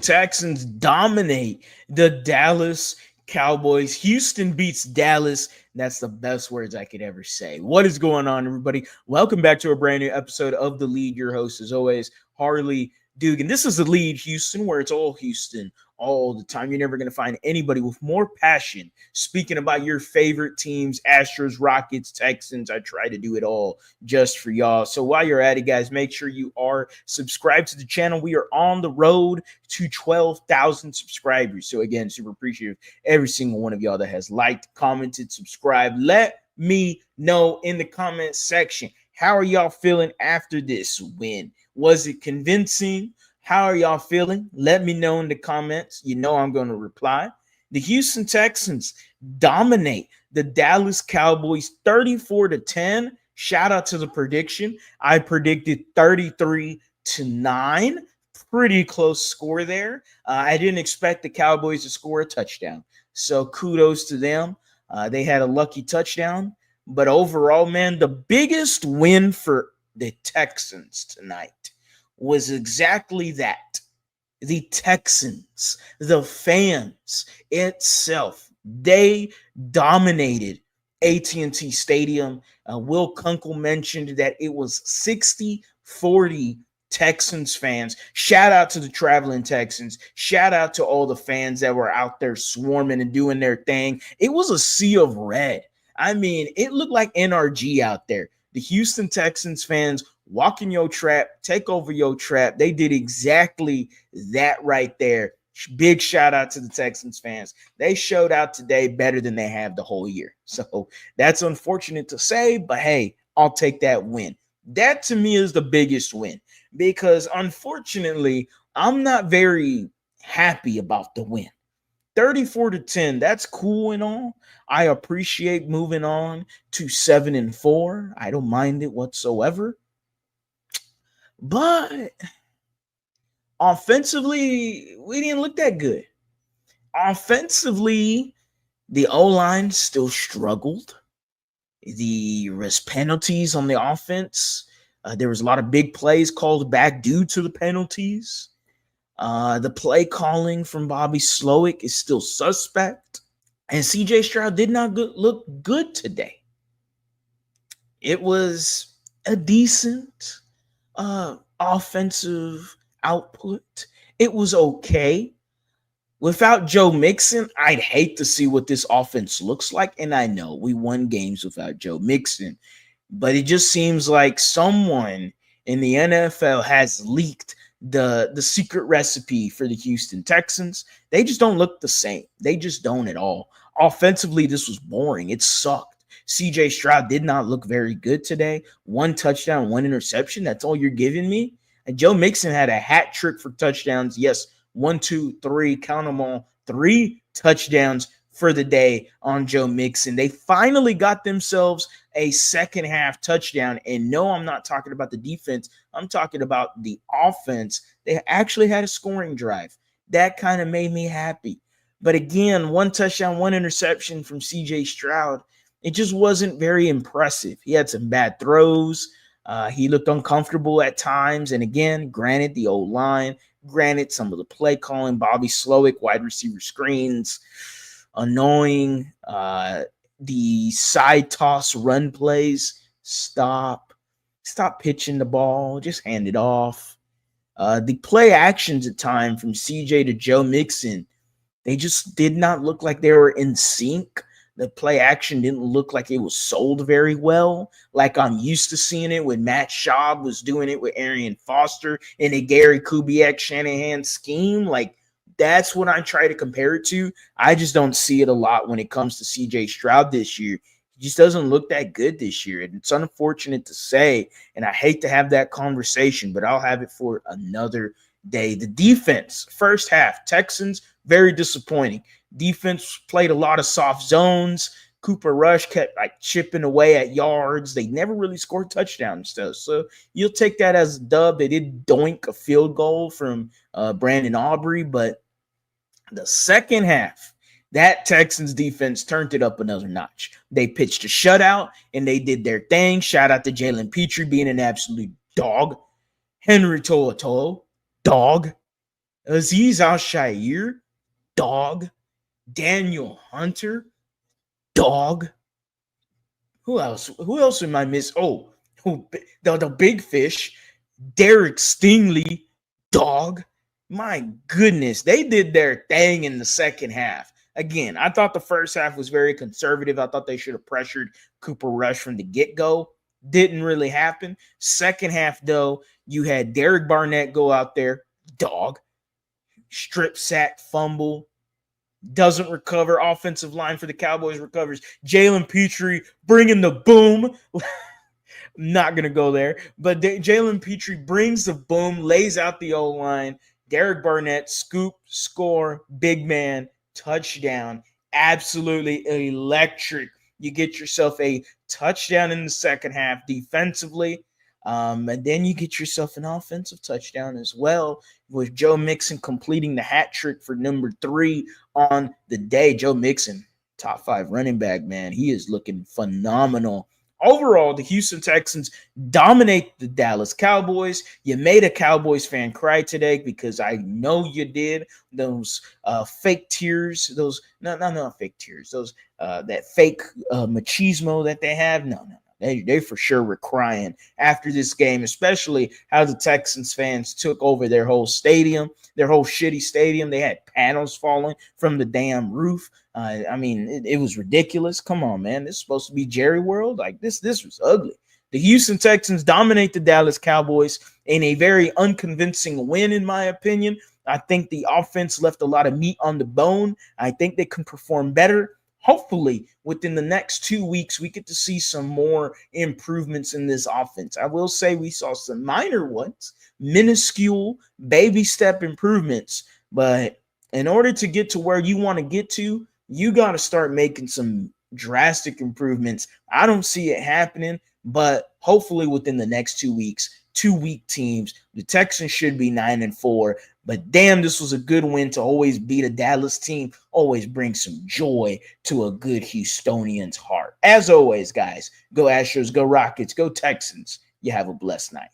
Texans dominate the Dallas Cowboys. Houston beats Dallas. That's the best words I could ever say. What is going on, everybody? Welcome back to a brand new episode of The Lead. Your host, as always, Harley Dugan. This is The Lead Houston, where it's all Houston all the time. You're never going to find anybody with more passion speaking about your favorite teams, Astros, Rockets, Texans. I try to do it all just for y'all. So while you're at it, guys, make sure you are subscribed to the channel. We are on the road to 12,000 subscribers. So again, super appreciative every single one of y'all that has liked, commented, subscribed. Let me know in the comment section, how are y'all feeling after this win? Was it convincing? How are y'all feeling? Let me know in the comments. You know I'm going to reply. The Houston Texans dominate the Dallas Cowboys 34-10. Shout out to the prediction. I predicted 33-9. Pretty close score there. I didn't expect the Cowboys to score a touchdown. So kudos to them. They had a lucky touchdown. But overall, man, the biggest win for the Texans tonight was exactly that. The Texans, the fans itself, they dominated AT&T Stadium. Will Kunkel mentioned that it was 60-40 Texans fans. Shout out to the traveling Texans. Shout out to all the fans that were out there swarming and doing their thing. It was a sea of red. I mean, it looked like NRG out there. The Houston Texans fans walk in your trap, take over your trap. They did exactly that right there. Big shout out to the Texans fans. They showed out today better than they have the whole year. So that's unfortunate to say, but hey, I'll take that win. That to me is the biggest win because unfortunately, I'm not very happy about the win. 34-10, that's cool and all. I appreciate moving on to 7-4. I don't mind it whatsoever. But offensively, we didn't look that good. Offensively, the O-line still struggled. There was penalties on the offense. There was a lot of big plays called back due to the penalties. The play calling from Bobby Slowick is still suspect. And CJ Stroud did not look good today. It was a decent offensive output. It was okay. Without Joe Mixon, I'd hate to see what this offense looks like. And I know we won games without Joe Mixon. But it just seems like someone in the NFL has leaked the secret recipe for the Houston Texans. They just don't look the same. They just don't at all. Offensively, this was boring. It sucked. CJ Stroud did not look very good today. 1 touchdown, 1 interception. That's all you're giving me. And Joe Mixon had a hat trick for touchdowns. Yes, 1, 2, 3, count them all. 3 touchdowns for the day on Joe Mixon. They finally got themselves a second half touchdown. And no, I'm not talking about the defense. I'm talking about the offense. They actually had a scoring drive. That kind of made me happy. But again, 1 touchdown, 1 interception from CJ Stroud. It just wasn't very impressive. He had some bad throws. He looked uncomfortable at times. And again, granted, the O-line, granted, some of the play calling, Bobby Slowick, wide receiver screens, annoying. The side toss run plays, stop pitching the ball, just hand it off. The play actions at time from CJ to Joe Mixon, they just did not look like they were in sync. The play action didn't look like it was sold very well, like I'm used to seeing it when Matt Schaub was doing it with Arian Foster in a Gary Kubiak Shanahan scheme. Like, that's what I try to compare it to. I just don't see it a lot when it comes to CJ Stroud this year. He just doesn't look that good this year. And it's unfortunate to say, and I hate to have that conversation, but I'll have it for another day. The defense, first half, Texans, very disappointing. Defense played a lot of soft zones. Cooper Rush kept like chipping away at yards. They never really scored touchdowns stuff. So you'll take that as a dub. They did doink a field goal from Brandon Aubrey, but the second half, that Texans defense turned it up another notch. They pitched a shutout, and they did their thing. Shout out to Jalen Petrie being an absolute dog. Henry To'oTo'o, dog. Aziz Al-Shair, dog. Daniel Hunter, dog. Who else? Who else am I miss? Oh, the big fish, Derek Stingley, dog. My goodness, they did their thing in the second half. Again, I thought the first half was very conservative. I thought they should have pressured Cooper Rush from the get-go. Didn't really happen. Second half, though, you had Derek Barnett go out there, dog, strip sack, fumble, doesn't recover. Offensive line for the Cowboys recovers. Jalen Petrie bringing the boom. Not going to go there. But Jalen Petrie brings the boom, lays out the O-line. Derek Barnett, scoop, score, big man, touchdown. Absolutely electric. You get yourself a touchdown in the second half defensively. And then you get yourself an offensive touchdown as well, with Joe Mixon completing the hat trick for number 3 on the day. Joe Mixon, top 5 running back, man. He is looking phenomenal. Overall, the Houston Texans dominate the Dallas Cowboys. You made a Cowboys fan cry today, because I know you did. Those fake tears, those not fake tears, those that fake machismo that they have. No. They for sure were crying after this game, especially how the Texans fans took over their whole stadium, their whole shitty stadium. They had panels falling from the damn roof. It was ridiculous. Come on, man. This is supposed to be Jerry World. Like, this was ugly. The Houston Texans dominate the Dallas Cowboys in a very unconvincing win, in my opinion. I think the offense left a lot of meat on the bone. I think they can perform better. Hopefully, within the next 2 weeks, we get to see some more improvements in this offense. I will say we saw some minor ones, minuscule baby step improvements. But in order to get to where you want to get to, you got to start making some drastic improvements. I don't see it happening, but hopefully within the next 2 weeks, 2 weak teams, the Texans should be 9-4. But damn, this was a good win to always beat a Dallas team. Always bring some joy to a good Houstonian's heart. As always, guys, go Astros, go Rockets, go Texans. You have a blessed night.